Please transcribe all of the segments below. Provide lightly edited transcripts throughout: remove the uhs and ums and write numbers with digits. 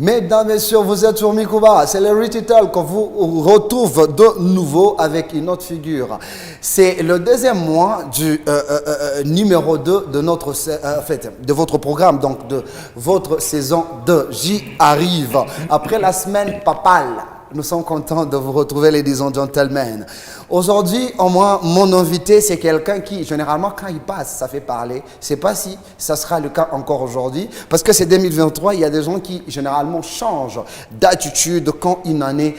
Mesdames, Messieurs, vous êtes sur Mikouba. C'est le Ritital qu'on vous retrouve de nouveau avec une autre figure. C'est le deuxième mois du numéro 2 de notre, de votre programme, donc de votre saison 2. J'y arrive. Après la semaine papale, nous sommes contents de vous retrouver, ladies and gentlemen. Aujourd'hui, au moins, mon invité, c'est quelqu'un qui, généralement, quand il passe, ça fait parler. Je ne sais pas si ça sera le cas encore aujourd'hui, parce que c'est 2023, il y a des gens qui, généralement, changent d'attitude quand une année,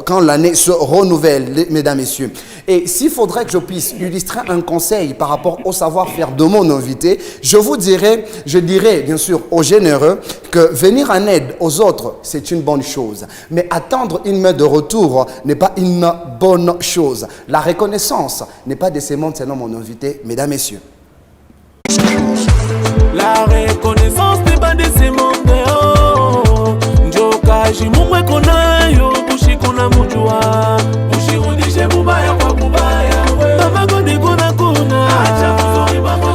quand l'année se renouvelle, mesdames, messieurs. Et s'il faudrait que je puisse illustrer un conseil par rapport au savoir-faire de mon invité, je dirais, bien sûr, aux généreux, que venir en aide aux autres, c'est une bonne chose. Mais attendre une main de retour n'est pas une bonne chose. La reconnaissance n'est pas de ce monde, c'est non mon invité, mesdames, messieurs. La reconnaissance n'est pas de ce monde. Njoka jimumwe konayo kushikuna mujua. Ushirudishe mubaya kwa mubaya. Mama gode kona kona. Acha kuzuri bako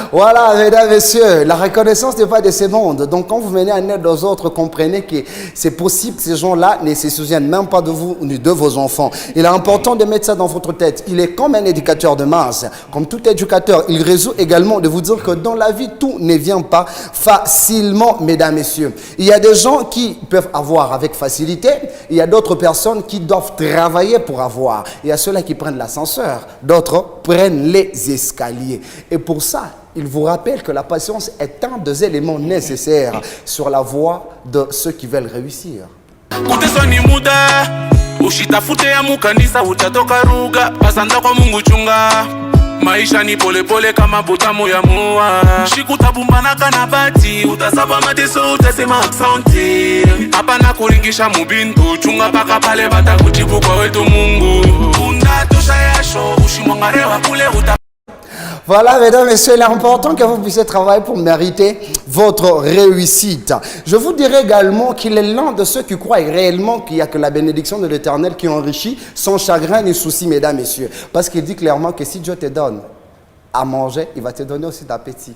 Voilà, mesdames, messieurs, la reconnaissance n'est pas de ce monde. Donc, quand vous venez en aide aux autres, comprenez que c'est possible que ces gens-là ne se souviennent même pas de vous ni de vos enfants. Il est important de mettre ça dans votre tête. Il est comme un éducateur de masse. Comme tout éducateur, il résout également de vous dire que dans la vie, tout ne vient pas facilement, mesdames, messieurs. Il y a des gens qui peuvent avoir avec facilité. Il y a d'autres personnes qui doivent travailler pour avoir. Il y a ceux-là qui prennent l'ascenseur. D'autres prennent les escaliers. Et pour ça, il vous rappelle que la patience est un des éléments nécessaires sur la voie de ceux qui veulent réussir. Maisha ni pole pole kama butamu ya mua. Shikutabumbana kana bati. Utasaba mateso utasema asante. Hapana kuringisha mubintu. Chunga paka pale bata kujibu kwa wetu Mungu. Unatosha yasho ushimwangarewa kule Voilà, mesdames et messieurs, il est important que vous puissiez travailler pour mériter votre réussite. Je vous dirais également qu'il est l'un de ceux qui croient réellement qu'il n'y a que la bénédiction de l'Éternel qui enrichit sans chagrin ni souci, mesdames et messieurs. Parce qu'il dit clairement que si Dieu te donne à manger, il va te donner aussi d'appétit.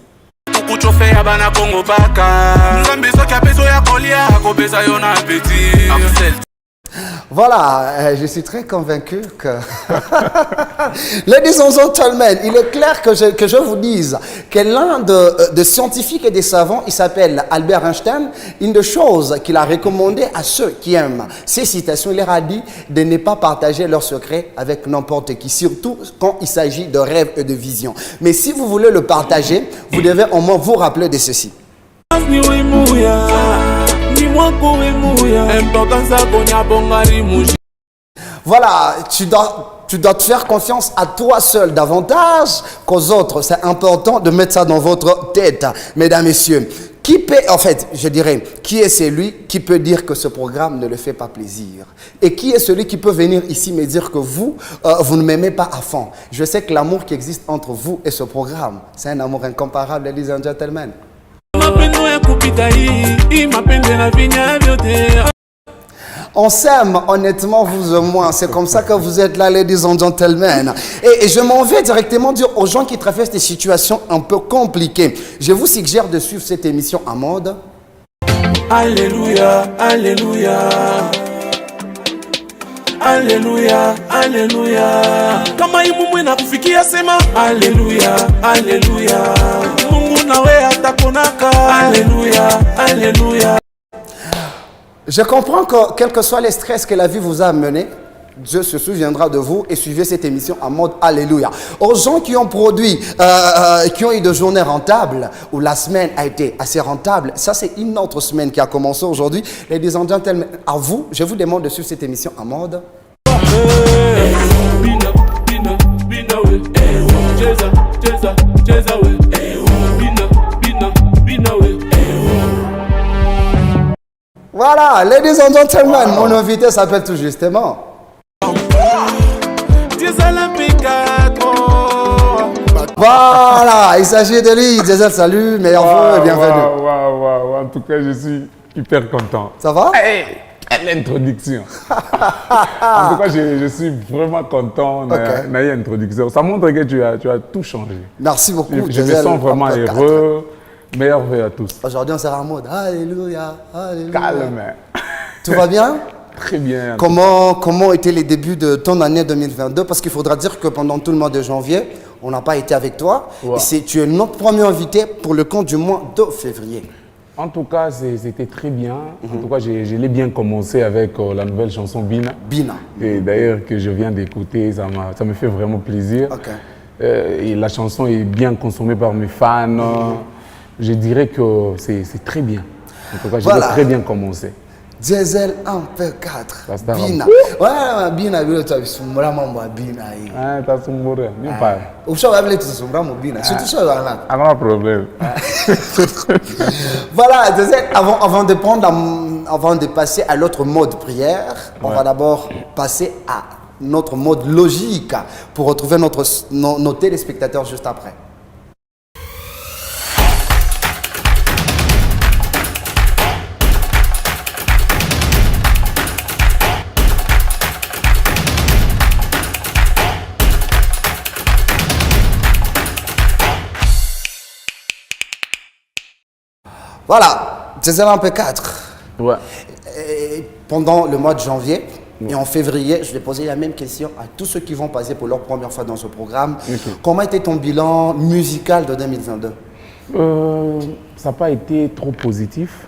Voilà, je suis très convaincu que... Ladies and gentlemen, il est clair que je vous dise que l'un des scientifiques et des savants, il s'appelle Albert Einstein, une des choses qu'il a recommandé à ceux qui aiment ces citations, il leur a dit de ne pas partager leurs secrets avec n'importe qui, surtout quand il s'agit de rêves et de visions. Mais si vous voulez le partager, vous devez au moins vous rappeler de ceci. Voilà, tu dois te faire confiance à toi seul davantage qu'aux autres. C'est important de mettre ça dans votre tête, mesdames, messieurs. Qui peut, en fait, je dirais, qui est celui qui peut dire que ce programme ne le fait pas plaisir? Et qui est celui qui peut venir ici me dire que vous, vous ne m'aimez pas à fond? Je sais que l'amour qui existe entre vous et ce programme, c'est un amour incomparable, ladies and gentlemen. On s'aime honnêtement, vous et moi. C'est comme ça que vous êtes là, ladies and gentlemen. Et je m'en vais directement dire aux gens qui traversent des situations un peu compliquées. Je vous suggère de suivre cette émission en mode Alléluia, Alléluia. Alléluia, Alléluia. Kama imumwe na kufikia sema Alléluia, Alléluia. Mungu nawe atakonaka. Alléluia, Alléluia. Je comprends que quel que soit les stress que la vie vous a amené, Dieu se souviendra de vous et suivez cette émission en mode Alléluia. Aux gens qui ont produit, qui ont eu des journées rentables, où la semaine a été assez rentable, ça c'est une autre semaine qui a commencé aujourd'hui. Ladies and gentlemen, à vous, je vous demande de suivre cette émission en mode Voilà, ladies and gentlemen, mon invité s'appelle tout justement Voilà, il s'agit de lui. Diesel, salut, meilleur vœu et bienvenue. En tout cas, je suis hyper content. Ça va? Hey, quelle introduction. En tout cas, je suis vraiment content de l'introduction. Ça montre que tu as tout changé. Merci beaucoup. Je me sens vraiment heureux. Meilleur vœu à tous. Aujourd'hui, on sera en mode Alléluia, Alléluia. Calme. Tout va bien? Très bien. Comment étaient les débuts de ton année 2022? Parce qu'il faudra dire que pendant tout le mois de janvier, on n'a pas été avec toi. Ouais. Tu es notre premier invité pour le compte du mois de février. En tout cas, c'était très bien. En tout cas, je l'ai bien commencé avec la nouvelle chanson Bina. Bina. Et d'ailleurs, que je viens d'écouter, ça me fait vraiment plaisir. Ok. Et la chanson est bien consommée par mes fans. Je dirais que c'est très bien. En tout cas, je l'ai très bien commencé. Diesel MP4. Rasta Bina. Ouais, Bina, tu as sumbra mambo Bina. Ah, t'as sumbra. N'y pas. Ou ça va appeler tout sumbra mon Bina. Surtout ça là. Ah, pas de problème. Voilà, Diesel, avant de passer à l'autre mode prière, on va d'abord passer à notre mode logique pour retrouver nos téléspectateurs juste après. Voilà, Diesel MP4. Ouais. Et pendant le mois de janvier et en février, je vais poser la même question à tous ceux qui vont passer pour leur première fois dans ce programme. Comment était ton bilan musical de 2022? Ça n'a pas été trop positif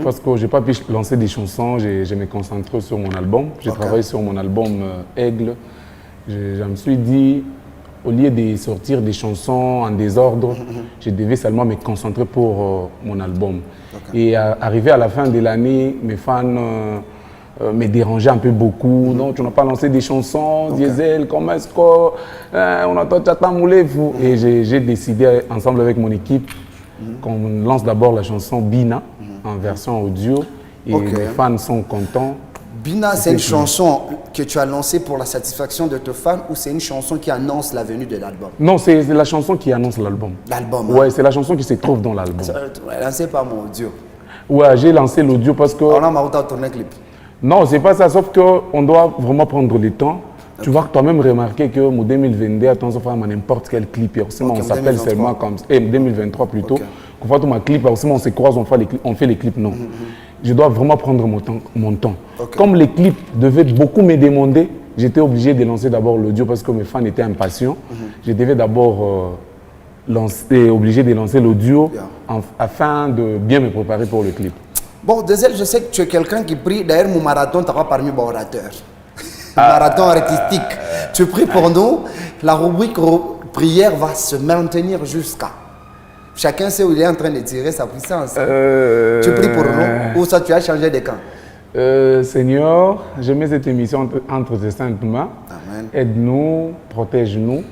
parce que je n'ai pas pu lancer des chansons. Je me concentre sur mon album. J'ai travaillé sur mon album Aigle. Je me suis dit, au lieu de sortir des chansons en désordre, je devais seulement me concentrer pour mon album. Et arrivé à la fin de l'année, mes fans me dérangeaient un peu beaucoup. Non, tu n'as pas lancé des chansons, Diesel, comment est-ce qu'on attend moulez-vous? Et j'ai décidé ensemble avec mon équipe qu'on lance d'abord la chanson Bina en version audio. Et les fans sont contents. Bina, c'est une chanson que tu as lancée pour la satisfaction de tes fans ou c'est une chanson qui annonce la venue de l'album? Non, c'est la chanson qui annonce l'album. L'album? Ouais, c'est la chanson qui se trouve dans l'album. Lancé par mon audio. Ouais, j'ai lancé l'audio parce que... On a marre de tourner un clip. Non, c'est pas ça, sauf qu'on doit vraiment prendre le temps. Tu vas toi-même remarquer que mon 2022, attention, on n'importe quel clip. On s'appelle seulement comme... 2023 plutôt. Quand on fait un clip, on se croise, on fait les clips. Non. Je dois vraiment prendre mon temps. Comme les clips devaient beaucoup me demander, j'étais obligé de lancer d'abord l'audio parce que mes fans étaient impatients. Je devais d'abord obligé de lancer l'audio afin de bien me préparer pour le clip. Bon, Diesel, je sais que tu es quelqu'un qui prie. D'ailleurs, mon marathon, tu n'as pas parmi mes orateurs. Marathon artistique. Tu pries pour nous. La rubrique prière va se maintenir jusqu'à. Chacun sait où il est en train de tirer sa puissance. Tu pries pour nous ou ça tu as changé de camp? Seigneur, je mets cette émission entre tes saintes mains. Aide-nous, protège-nous,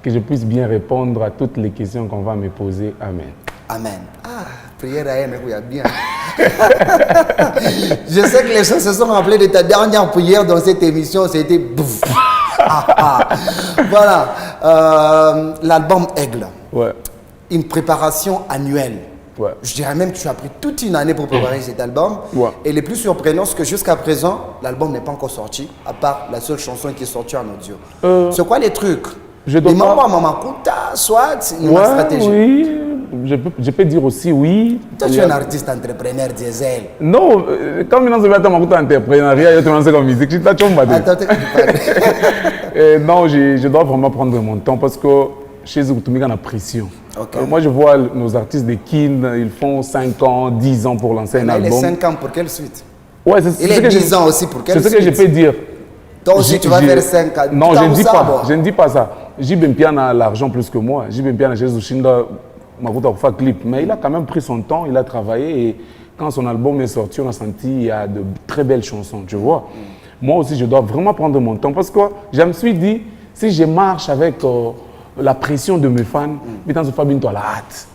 que je puisse bien répondre à toutes les questions qu'on va me poser. Amen. Amen. Ah, prière à elle, il y a bien. Je sais que les gens se sont rappelés de ta dernière prière dans cette émission, c'était bouf. Voilà, l'album Aigle. Ouais. Une préparation annuelle. Ouais. Je dirais même que tu as pris toute une année pour préparer cet album. Ouais. Et le plus surprenant, c'est que jusqu'à présent, l'album n'est pas encore sorti, à part la seule chanson qui est sortie en audio. C'est quoi les trucs? Je dois soit une stratégie. Oui, je peux dire aussi oui. Toi, tu es un artiste entrepreneur, Diesel. Non, quand maintenant je vais être en entrepreneuriat, je te lance comme musique. Non, je dois vraiment prendre mon temps parce que chez eux, tout le monde a pression. Moi, je vois nos artistes de Kin, ils font 5 ans, 10 ans pour lancer un album. Il est 5 ans pour quelle suite? Ouais, il est 10 ans aussi pour quelle suite? C'est ce que je peux dire. Toi aussi, tu vas faire 5 ans. Non, je ne dis pas ça. Jibempian a l'argent plus que moi. Jibempian a Jésus Shinda, Makuta pour faire clip. Mais il a quand même pris son temps, il a travaillé. Et quand son album est sorti, on a senti qu'il y a de très belles chansons, tu vois. Moi aussi, je dois vraiment prendre mon temps. Parce que je me suis dit, si je marche avec la pression de mes fans, putain, je fais bientôt à la hâte.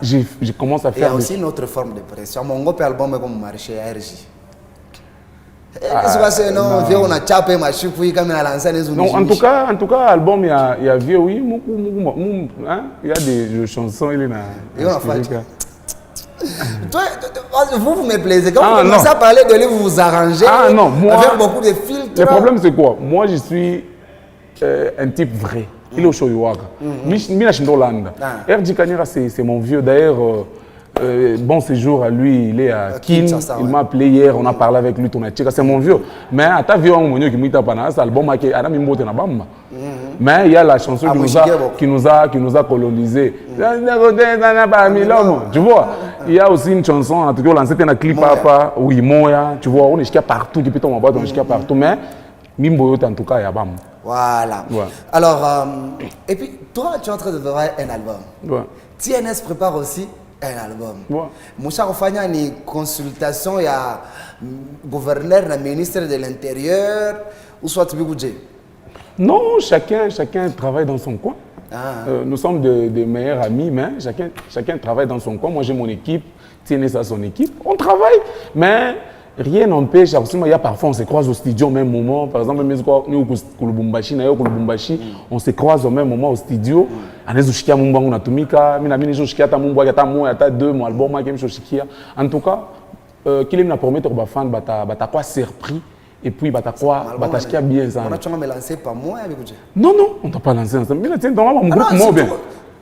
Je commence à faire... Il y a aussi une autre forme de pression. Mon groupe album est comme marché à RJ. Non, en tout cas, l'album, il y a vieux, oui, il y a des chansons, il y a vous me plaisez. Quand vous commencez à parler de lui, vous vous arrangez moi, avec beaucoup de filtres. Le problème, c'est quoi? Moi, je suis un type vrai. Il est au Shoyuaka. Mina Shindolanda. RJ Kanyera, c'est mon vieux. D'ailleurs, bon séjour à lui, il est à Kin. Il m'a appelé hier, on a parlé avec lui, c'est mon vieux. Mais à ta vie, on m'a dit qu'il m'a dit que l'album a été mais il y a la chanson qui nous a colonisé. Tu vois, il y a aussi une chanson, en tout cas, on a lancé un clip papa, oui, Moya, tu vois, on est jusqu'à partout, depuis ton boîte, on est jusqu'à partout, mais Mimbo, en tout cas, il y a bam. Voilà. Ouais. Alors, et puis, toi, tu es en train de préparer un album. Ouais. TNS prépare aussi un album. Ouais. Moussa Rofania, une consultation, il y a gouverneur, le ministre de l'Intérieur, ou soit tu veux. Non, chacun travaille dans son coin. Nous sommes de meilleurs amis, mais chacun travaille dans son coin. Moi, j'ai mon équipe, TNS a son équipe. On travaille, mais rien n'empêche. Il y a parfois, on se croise au studio au même moment. Par exemple, nous, on se croise au même moment au studio. En tout cas, qu'il m'a promis que les fans vont surpris. Et puis, bah, t'as bien ça. On a lancé pas moi avec vous. Non, on t'a pas lancé ensemble. Mais tiens, dans mon groupe, moi, bien.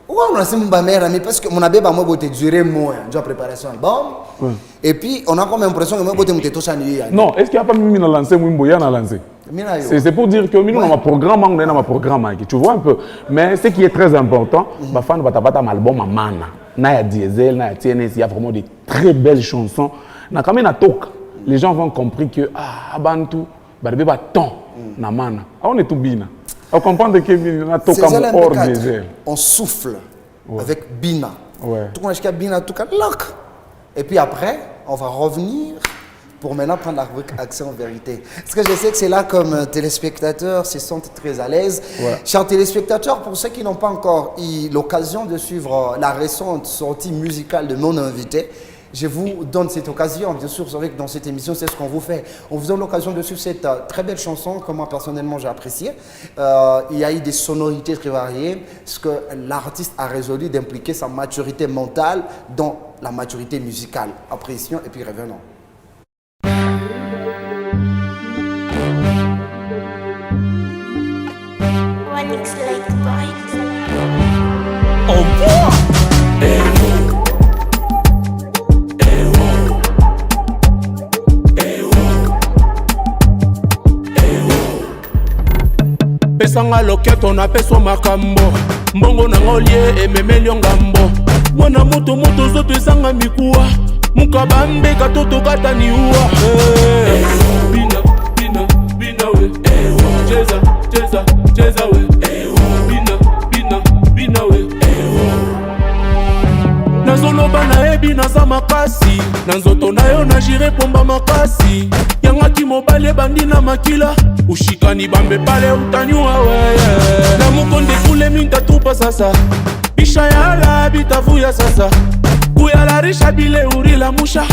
Pourquoi on a lancé mon mère, parce que mon abbé, moi, j'ai duré moi, j'ai préparé son album. Et puis, on a comme l'impression que moi, j'ai tout changé. Non, est-ce qu'il n'y a pas mis à lancer, Wimboya a lancé? C'est pour dire que nous, on a un programme, on a un programme. Tu vois un peu. Mais ce qui est très important, ma fan va t'abattre un album à Mana. Naya Diesel, Naya TNS, il y a vraiment de très belles chansons. Na quand même na talk. Les gens vont compris que Abantu, bah temps na mana. On est tout bina. On comprend que na toka hors des. On souffle avec bina. Tout le monde bina tout cas lock. Et puis après, on va revenir pour maintenant prendre la rubrique Action Vérité. Parce que je sais que c'est là comme téléspectateurs se sentent très à l'aise. Chers téléspectateurs, pour ceux qui n'ont pas encore eu l'occasion de suivre la récente sortie musicale de mon invité, je vous donne cette occasion. Bien sûr, vous savez que dans cette émission, c'est ce qu'on vous fait. On vous donne l'occasion de suivre cette très belle chanson que moi, personnellement, j'ai appréciée. Il y a eu des sonorités très variées. Ce que l'artiste a résolu d'impliquer sa maturité mentale dans la maturité musicale. Apprécions et puis revenons. Pesanga loketo na peso makambo mbongo na ngolie ememeli ngambo mwana mutu zoto esanga mikuwa mukabambe katoto katani uwa bina we cheza we bina we nazoloba na ebina za makasi na nzoto na yo na jire pomba makasi yangaki mobale bandi na makila ushikani bambe pale utanyua weye na mukonde kule minta tupa sasa bisha yala bitavuya sasa kuyalarisha bile urila musha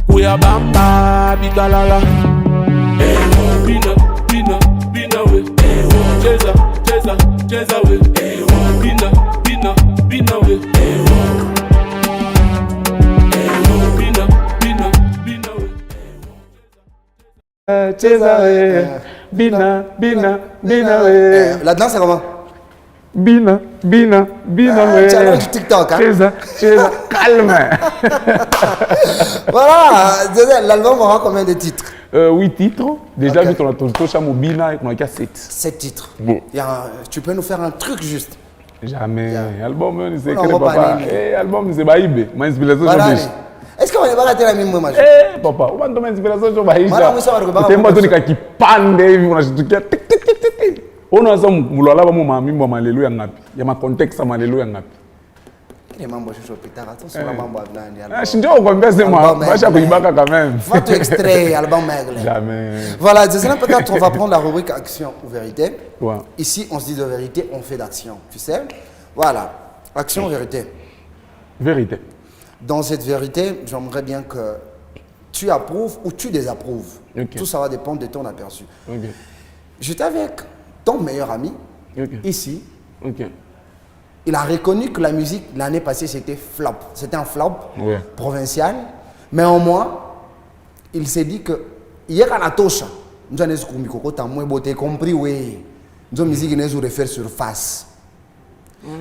kuyabamba bitalala bina we cheza we bina we Cheza bina we. La danse c'est comment? Bina we. Challenge TikTok. Cheza, calme. Voilà, l'album aura combien de titres? 8 titres. Déjà, vu qu'on a tout ça, Bina, on a 7. 7 titres. Bon. Tu peux nous faire un truc juste? Jamais. Album, c'est que papa. Album, c'est Baïbé. Ma inspiration, c'est est-ce qu'on va rater la même moi? Eh papa, on va tomber inspiration sur Baïcha. C'est moi qui pande, on a ça mulala ba mama mimbo malelu ngapi. Ya ma contexte malelu ngapi. Ni mambo shosho pitara, attention la mambo ablandi. Ah, ndio kwambia sema, bacha kuibaka quand même. Faut extrait album Maigle. Jamais. Voilà, désormais peut-être on va prendre la rubrique action ou vérité. Ouais. Ici, on se dit de vérité, on fait d'action, tu sais? Voilà. Action ou vérité? Vérité. Dans cette vérité, j'aimerais bien que tu approuves ou tu désapprouves. Okay. Tout ça va dépendre de ton aperçu. Okay. J'étais avec ton meilleur ami, ici. Okay. Il a reconnu que la musique l'année passée, c'était flop. C'était un flop provincial. Mais au moins, il s'est dit que hier à la nous avons compris, oui. Nous musique nous refaire surface.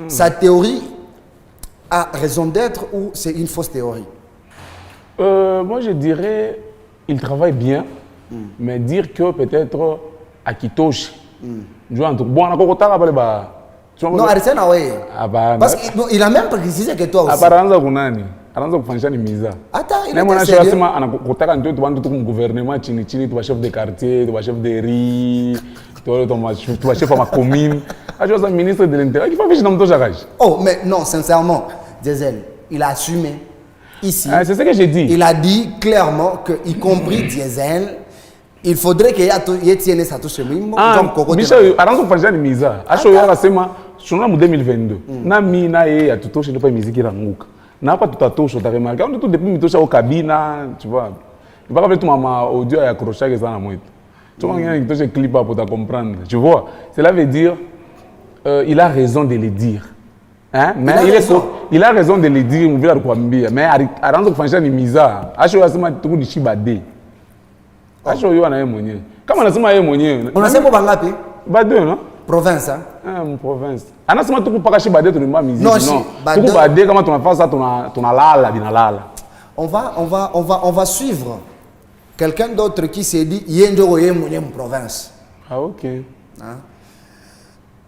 Sa théorie a raison d'être ou c'est une fausse théorie? Moi, je dirais il travaille bien, mais dire que peut-être à Kitoshi. Bon, Non, Arsène, oui. Parce qu'il a même précisé que toi aussi. Attends, il était sérieux. Gouvernement, chef de quartier, chef de riz, chef de ma commune. Je ministre de l'Intérieur. Oh, mais non, sincèrement, Diesel, il a assumé ici. C'est ce que j'ai dit. Il a dit clairement que, y compris Diesel, il faudrait qu'il y ait ça touche mimo. Michel, aranzo fanja ni miza. Asho yara sema shona mu 2022. Na mi na ye ya tutoshe le pa musique ranguka. Na pa tutatosha ta remarque. On tout depuis mitosha au cabina, tu vois. Il va pas tout mama audio ya crochet que ça na moite. Tu vois ngene kitoshe clip pour ta comprendre. Tu vois? Cela veut dire il a raison de le dire. Hein? Mais il a raison de le dire, on veut kuambia. Mais aranzo fanja ni miza. Asho yara sema tuku ni shibade. Asho yo na yeye mwenyewe. Kama anasema yeye mwenyewe. Unasema bangapi? Bade non? Province hein? Province. Anasema tuku paka shi bade tunimba musique non. Tuku bade kama tunafanya ça tunalala binalala. On va suivre quelqu'un d'autre qui s'est dit yendo yeye mwenyewe province. Ah OK. Hein?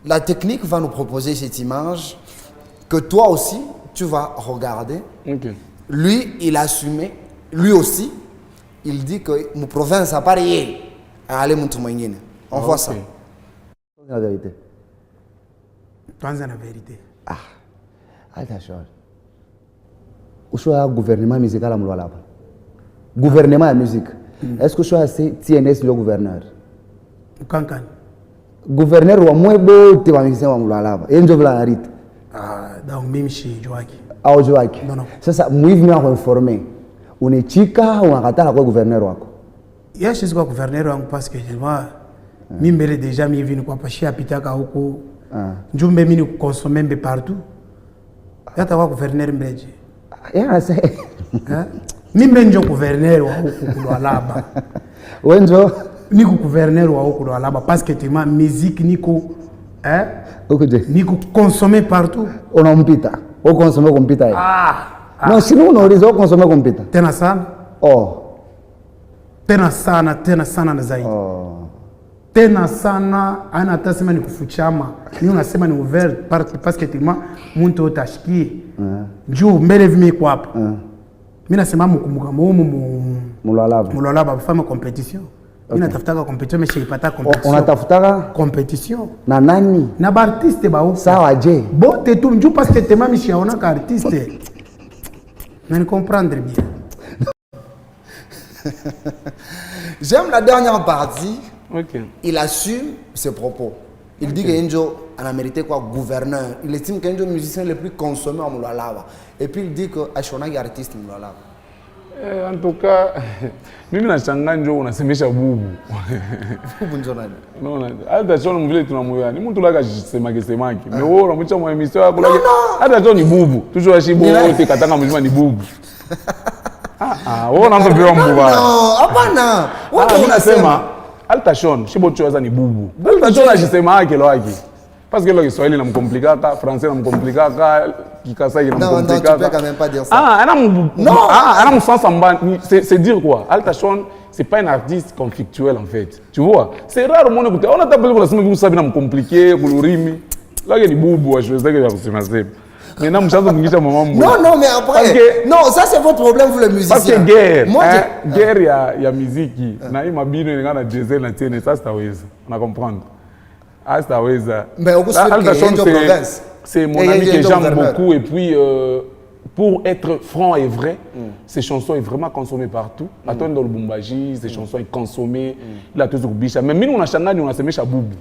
La technique va nous proposer cette image que toi aussi tu vas regarder. OK. Lui, il a assumé, lui aussi. Il dit que mon province a pareil. Allez, mon tourmagine. On voit ça. C'est la vérité. C'est la vérité. Ah, attention. Où est le gouvernement musical à Mouloalaba? Gouvernement de musique. Est-ce que je suis TNS le gouverneur? Kankan. Gouverneur ou moins beau, tu vas me dire à Mouloalaba. Et je veux la rite. Ah, donc même chez Joaki. Ah, Joaki. Non, non. C'est ça, moi, je viens informer. Unechika unakataa kwa gouverneur wako? Yes, je suis gouverneur wangu parce que je vois mimi mbele déjà mimi vini kwa pashia pitaka huko. Njumbe mimi consommer mbe partout. Yata kwa gouverneur mbeje. Yeah, say. Mimi ndio gouverneur wa huko Lualaba. Wenjo niko gouverneur wa huko Lualaba parce que tellement musique niko niko consommer partout. Unampita. Au consommer kompita. Non, sinon on aurait consommer kompita. Tena sana. Oh. Tena sana na zaidi. Oh. Tena sana ana atasema ni kufuchama. Ni unasema ni ouvert parce que tellement muntu utashikie. Njoo mbele vimi kwa hapa. Mimi nasema mkumbuka Mulualaba fama competition. Mimi natafutaka competition mais sipata competition. Unatafutaka competition. Na nani? Na ba artiste ba huko. Sawa je. Bote tu njoo parce que tellement mimi siaona ka artiste. Mais comprendre bien. J'aime la dernière partie. OK. Il assume ses propos. Il dit qu'Enjo a mérité quoi gouverneur. Il estime qu'Enjo est le musicien le plus consommé à Mouloalaba. Et puis il dit que Ashona est artiste à Mouloalaba. En tout cas, mimi nashangaa njoo unasemesha bubu. Bubu njoo nani? Non, hata choni mvile tunamuya. Ni mtu laka semaki. Mais wewe unamcha mwa emission yako laki. Hata choni bubu. Toujours shibo wote katanga mzima ni bubu. Wewe unaanza kupewa mbuba. Non, hapana. Wewe unasema Altashon, shibo choza ni bubu. Altashon ajisema yake lo yake. Parce que le Kiswahili namkomplikaka, français namkomplikaka, Kikasai namkomplikaka. Non, tu peux quand même pas dire ça. C'est dire quoi? Altashon, c'est pas un artiste conflictuel en fait. Tu vois? C'est rare mon écouter. On a tapé pour la semaine vous savez namkompliquer, kulurimi. Là il y a des boubou, je sais que j'ai reçu ma sep. Maintenant je chante m'ingisha maman. Non, mais après. Non, ça c'est votre problème vous les musiciens. Parce que guerre, guerre il y a musique. Na hii mabino ngana diesel na tiene ça c'est aweza. On comprendre. Mais au c'est mon ami que j'aime beaucoup et puis pour être franc et vrai, ces chansons sont vraiment consommées partout. Attends dans le Bumbaji, ces chansons sont consommées. Il a toujours bicha. Mais nous on a changé, on a semé Chaboubou.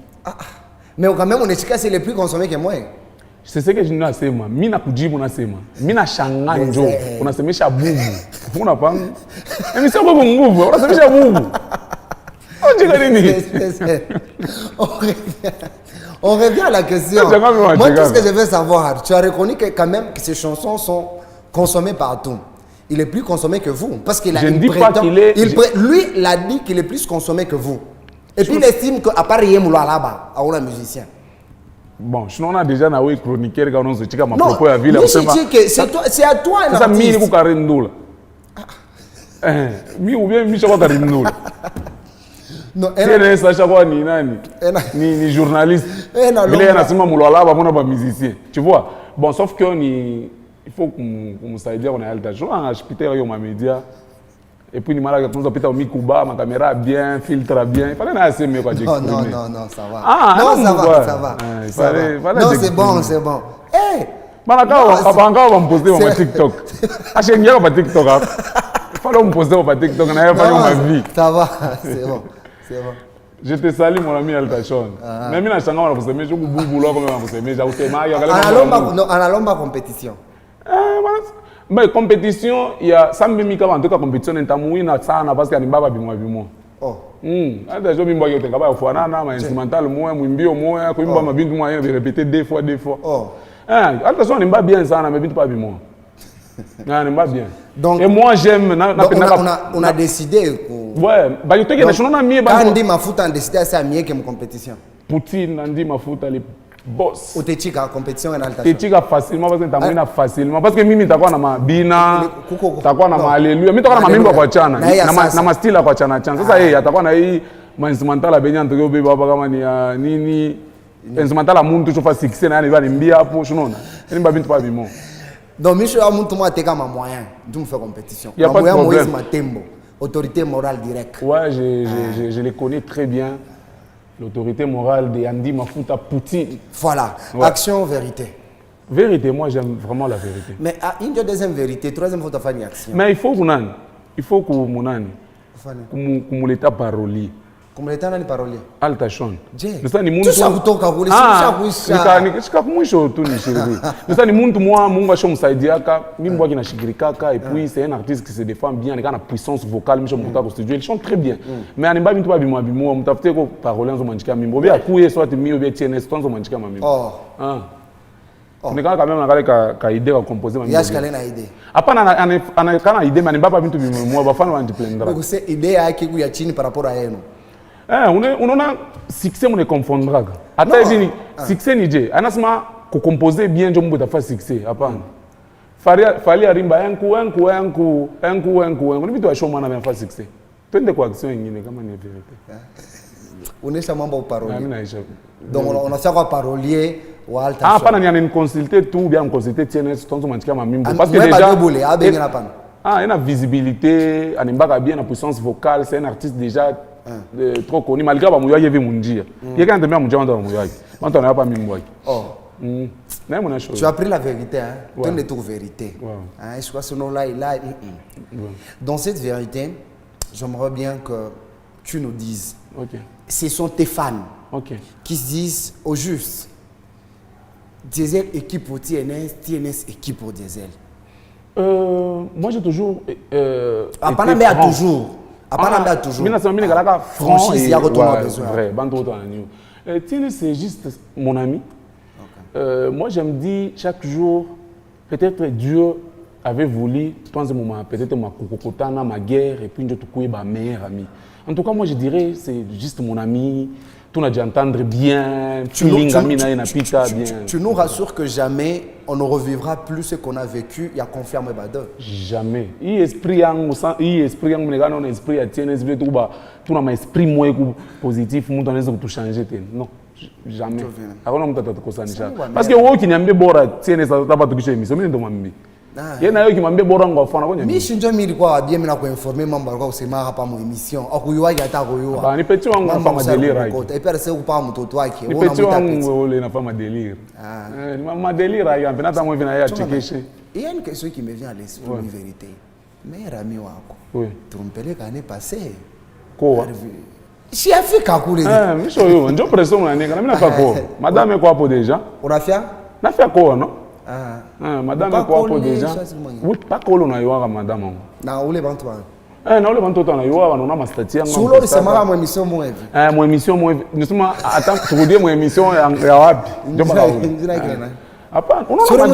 Mais quand même on est c'est les plus consommés que moi. C'est ce que je dis à Sema. Mina kujibu na Sema. Mina shanganjo. On a semé Chaboubou. On a pas. Mais c'est pas bon move. On a semé Chaboubou. On revient à la question. Moi, tout ce que je veux savoir, tu as reconnu que quand même que ces chansons sont consommées partout. Il est plus consommé que vous. Parce qu'il a je ne dis pas qu'il est... Lui, il a dit qu'il est plus consommé que vous. Et puis il estime qu'à part Yemouloalaba, on est musicien. Bon, je n'en ai déjà nawe chroniqueur quand on se dit que ma Non, propos à ville. c'est à toi un ça mille artiste. ku karindula. Mi ou bien mi chako karindula. Non, C'est ça chaque fois ni nani. Ni journaliste. Il est nasima mulala ba mona ba musicien. Tu vois? Bon, sauf que il faut qu'on s'aide on a alta. Je en hospital yo ma média. Et puis, il a dit mi Cuba, ma caméra bien, filtre bien. Il fallait assez mieux quoi. Non, ça va. Ah, non, ça va. Non, c'est bon. Hey! Encore, on me poser sur TikTok. Ah, j'ai mis sur TikTok. Il fallait me poser sur TikTok. On a fait ma vie. Ça va, c'est bon. Je te salue, mon ami Altachon. Même si je suis en train de je vous boulot comme vous aimez. En allant ma compétition. Mais compétition, il y a 100 000 en tout cas compétition intamouina sana parce qu'il y a baba bimwa. Oh. Hata je bimbo yote ngaba yofana na instrumental moya mwimbio moya kuimba mabintu moya de répéter deux fois. Oh. Attention, on pas bien sana mais bintu pas bimwa. Non, on pas bien. Donc, et moi j'aime on a décidé ouais, bah yote que na mie ba quand dit mafuta a décidé à ça mieux que mon compétition. Poutine ndi mafuta les boss. Utechika compétition en alta. Utechika facilement parce que tamwina facilement parce que mimi takuwa na mabina takuwa na haleluya mimi takuwa na mamimbo kwa chana na mastila kwa chana sasa yeye atakuwa na hii instrumental benya ndio beba hapa kama ni nini instrumental muntu chofa 6 na yani bali mbia hapo unaona ni babintu pa bimo. Donc Michel a muntu moi teka ma moyen de me faire compétition. Il y a pas de problème. Matembo, autorité morale directe. Ouais, je les connais très bien. L'autorité morale de Andy Mafuta Poutine. Voilà, ouais. Action, vérité. Vérité, moi j'aime vraiment la vérité. Mais à une deuxième vérité, troisième fois, tu as fait une action. Mais il faut que l'état parolier. Comme l'état n'a pas parolier. Altachon. Tout ça, vous toquez à vous, ni muntu moi munga show msaidiaka mimi mbwa kinashikirikaka et puis c'est un artiste qui se défend bien, il a une puissance vocale, misho mutaka studio, il chante très bien. Mais animba bintu ba bimwa bimwa mutafute ko parole nzo manjika mimbo bia kuye soit mio bia TNS tonzo manjika mamimbo. Oh. On est quand même na ka idée à composer mamimbo. Yash kale na idée. Hapana ana kana idée mais animba ba bintu bimwa bafana wandiplendra. Donc c'est idée yake ku ya chini par rapport à yenu. On a succès on est confondra. Ata hivi succès ni je. Anasema ko composer bien ndio mbo tafa succès. Hapana. Fali arimba yanku. Ni vitu wa show mwana amefa succès. Twende kwa action nyingine kama ni vérité. Unesha mambo parolier. Mimi naisha. Donc on a savoir parolier ou alta. Ah pana ni consulter tout bien consulter TNS tonzo manchika mamimbo parce que déjà il a visibilité, animbaka bien la puissance vocale, c'est un artiste déjà trop connu malgré ba muyo yevi munjia. Yeka ntemea munjia ndo muyo yake. Manta na pas mimbo yake. Oh. Tu as pris la vérité, hein? Ouais. Donne toute vérité. Ouais. Hein? Je crois que ce nom-là, il a. Ouais. Dans cette vérité, j'aimerais bien que tu nous dises. Okay. Ce sont tes fans qui se disent au juste Diesel équipe pour TNS, TNS équipe pour Diesel. Moi j'ai toujours. Apana toujours. Apana toujours. Mina sama mina kalaka franchise, il y a retourné besoin. Vrai, banto to na TNS c'est juste mon ami. Moi, je me dis chaque jour, peut-être Dieu avait voulu, dans un moment, peut-être ma kokokotana, ma guerre, et puis je te couille ma meilleure amie. En tout cas, moi, je dirais, c'est juste mon ami. Tu n'as dû entendre bien, tu nous rassures que jamais on ne revivra plus ce qu'on a vécu. Il y a confirmé Bade. Jamais. Il esprit on esprit à tienne, tu n'as pas esprit moins positif, tu n'as pas changer. Non. Jamais. Parce que vous qui n'aimez pas tiene ça pas tout émission mais ndomambi. Yena yo ki mambe bora ngofana ko nyami. Mi shinjo mi kwa bien mina ko informer mambo kwa kusema hapa mu émission. Akuyua yata koyua. Ba ni petit wangu na fama délire. Et puis c'est pas mtoto wake. Ni petit wangu ole na fama délire. Ni mama délire ya mpena ta mwe vina ya chekeshe. Il y a une question qui me vient à l'esprit, une vérité. Meilleur ami wako. Oui. Tumpeleka année passée. Quoi? Si Afrika kule. Misho yo, ndio presso mwanenga. Na mimi nafaa kwa. Madame kwa hapo déjà. Unafia? Nafia kwa no? Madame kwa hapo déjà. Oui, pas kwa lo na yoa madame. Na ule bantu bana. Na ule bantu tana yoa wana mastati yangu. Sulo lisema mwa émission mwa hivi. Mwa émission mwa hivi. Nisema ata tukudie mwa émission ya wapi? Ndio baba. Hapana, unaona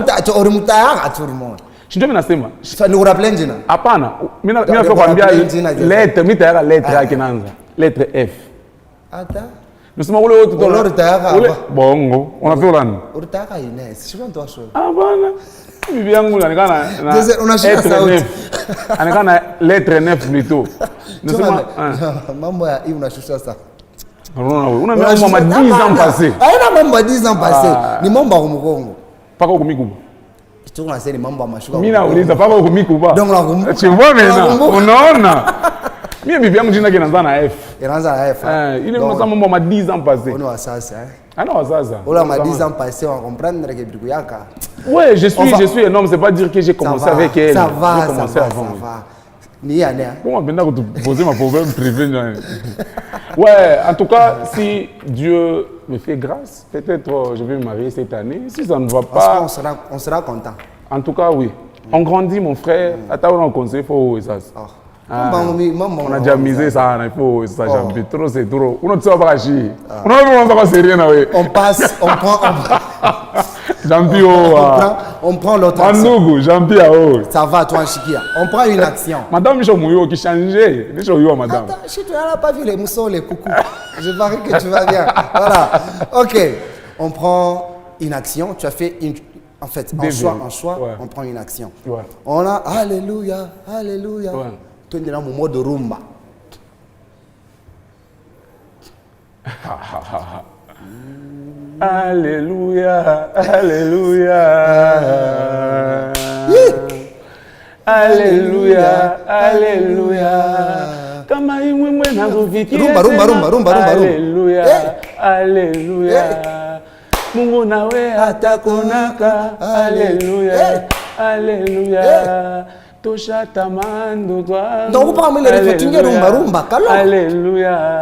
mtayaka tout le monde. Ndio mimi nasema. Sasa ni uraplen jina? Hapana, mimi nakwambia lettre, mimi tayari lettre yake naanza. Lettre F. Ata? Nous sommes roulés tout à On l'a retardé. Bon, on a fait Hollande. Urtaka Inès, je viens toi chaud. Ah bon. Bien on a On a cherché ça. On a lettre 9 plutôt. Nous sommes maman il on a cherché ça. On a même 10 ans passés. Ah, il a même 10 ans passés. Ni mambo wa Mukongo. Pas au Mikuba. Tu vois c'est ni mambo wa Mashuka. Mina uliza pas au Mikuba. Donc la Kumbuka. Tu vois maintenant. Unaona. Mimi bibi yangu jina kinaanza na F. Inaanza na F. Il est mambo ma 10 ans passés. On a ça ça. Ah non, ça. On a 10 ans passés, on comprend que biku yaka. Ouais, je suis énorme, c'est pas dire que j'ai commencé avec elle. Ça va, j'ai commencé avant. Ça va. Ni année. Comment maintenant que tu poser ma problème privé. Ouais, en tout cas, si Dieu me fait grâce, peut-être je vais me marier cette année. Si ça ne va pas, on sera content. En tout cas, oui. On grandit, mon frère. Attends, on conseille, il faut ça. On a déjà misé ça, il faut ça. Trop, c'est trop. On ne sait pas chier. On ne sait pas sérieux. On passe, on prend. On prend l'autre action. Ça va, toi, Chikia. On prend une action. Madame Michel Mouyo qui changeait. Madame. Attends, tu n'as pas vu les moussons, les coucous. Je parie que tu vas bien. Voilà. Ok. On prend une action. Tu as fait une. En fait, en choix, ouais. On prend une action. Ouais. On a Alléluia, Alléluia. Ouais. Tu es dans mon mode rumba. Alléluia, Alléluia. Alléluia, Alléluia. Rumba. Alléluia, Alléluia. Mungu nawe atakonaka. Alléluia, Alléluia. Tosha tamando twa. Donc pas me le refutinge rumba kalo. Alléluia.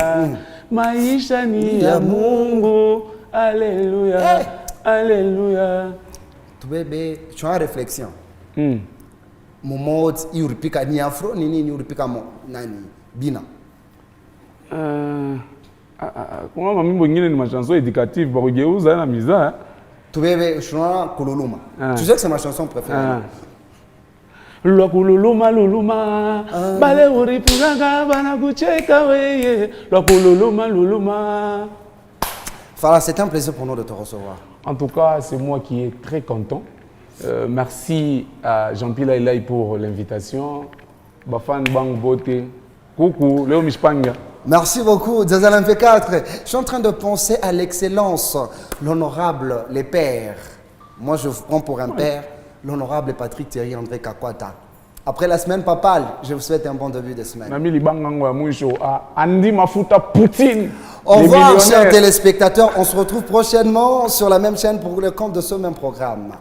Maisha ni ya Mungu. Alléluia. Alléluia. Tu bébé, tu as une réflexion. Mon mode yuripika ni afro ni yuripika mo nani bina. Comment mami bongine ni ma chanson éducative ba kugeuza na miza. Tu bébé, je suis Kululuma. Tu sais que c'est ma chanson préférée. Lwakululuma luluma bale uripuganga bana kucheka weye lwakululuma luluma. Voilà, c'est un plaisir pour nous de te recevoir. En tout cas, c'est moi qui est très content. Merci à Jean-Pierre Lailai pour l'invitation. Bafan Bang Bote. Coucou, Léo Mishpanga. Merci beaucoup, Zazal MP4. Je suis en train de penser à l'excellence, l'honorable, les pères. Moi, je vous prends pour un père, l'honorable Patrick Thierry André Kakwata. Après la semaine papale, je vous souhaite un bon début de semaine. Andy Mafuta Poutine. Au revoir, chers téléspectateurs. On se retrouve prochainement sur la même chaîne pour le compte de ce même programme.